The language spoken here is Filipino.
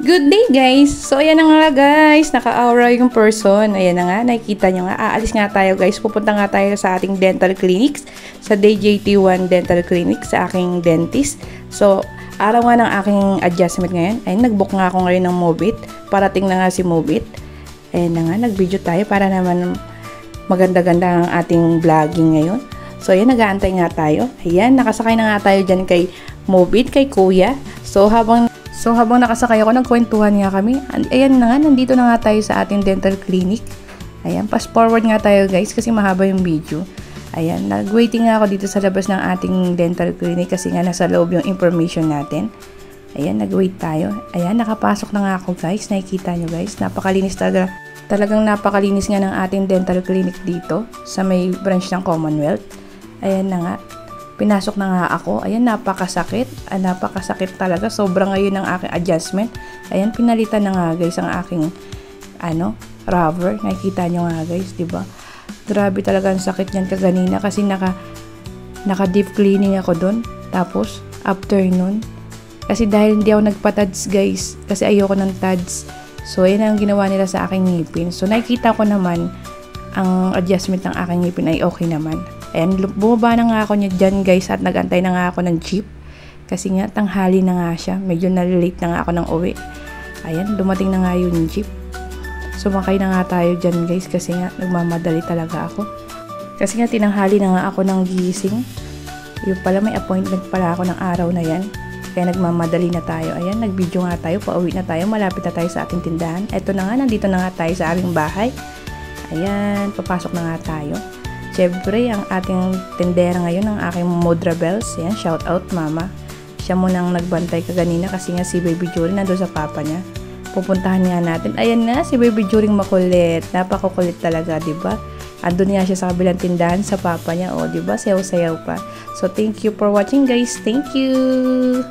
Good day guys! So ayan na nga guys, naka-aura yung person. Ayan na nga, nakikita nyo nga. Aalis nga tayo guys, pupunta nga tayo sa ating dental clinics. Sa DJT1 Dental Clinic, sa aking dentist. So, araw nga ng aking adjustment ngayon. Ayun, nag-book nga ako ngayon ng Mobit. Parating na nga si Mobit. Ayan na nga, nag-video tayo para naman maganda-ganda ang ating vlogging ngayon. So ayan, nag-aantay nga tayo. Ayan, nakasakay na nga tayo dyan kay Mobit, kay Kuya. So habang nakasakay ako, nagkwentuhan nga kami. Ayan na nga, nandito na nga tayo sa ating dental clinic. Ayan, fast forward nga tayo guys kasi mahaba yung video. Ayan, nag-waiting nga ako dito sa labas ng ating dental clinic kasi nga nasa loob yung information natin. Ayan, nag-wait tayo. Ayan, nakapasok na nga ako guys. Nakikita nyo guys, napakalinis talaga. Talagang napakalinis nga ng ating dental clinic dito sa may branch ng Commonwealth. Ayan na nga. Pinasok na nga ako. Ayan, napakasakit. Napakasakit talaga. Sobrang ngayon ng aking adjustment. Ayan, pinalitan na nga guys ang aking rubber. Nakikita nyo nga guys, diba? Grabe talaga ang sakit niyan kaganina kasi naka deep cleaning ako doon. Tapos, after nun, kasi dahil hindi ako nagpa-tads guys, kasi ayoko ng tads. So, ayan ang ginawa nila sa aking ngipin. So, nakikita ko naman ang adjustment ng aking ngipin ay okay naman. Ayan, bumaba na nga ako niya dyan guys at nagantay na nga ako ng jeep. Kasi nga, tanghali na nga siya. Medyo nalilate na nga ako ng uwi. Ayan, dumating na nga yung jeep. Sumakay na nga tayo dyan guys kasi nga, nagmamadali talaga ako. Kasi nga, tinanghali na nga ako ng gising. Yung pala, may appointment pala ako ng araw na yan. Kaya nagmamadali na tayo. Ayan, nag-video nga tayo. Pauwi na tayo. Malapit na tayo sa ating tindahan. Eto na nga, nandito na nga tayo sa aming bahay. Ayan, papasok na nga tayo. Siyempre, ang ating tindera ngayon, ang aking Modra Bells. Ayan, shout out mama. Siya munang nagbantay kaganina kasi nga si Baby Juring nandun sa papa niya. Pupuntahan nga natin. Ayan nga, si Baby Juring makulit. Napakukulit talaga, diba? Andun nga siya sa kabilang tindahan sa papa niya. O, diba? Sayaw-sayaw pa. So, thank you for watching guys. Thank you!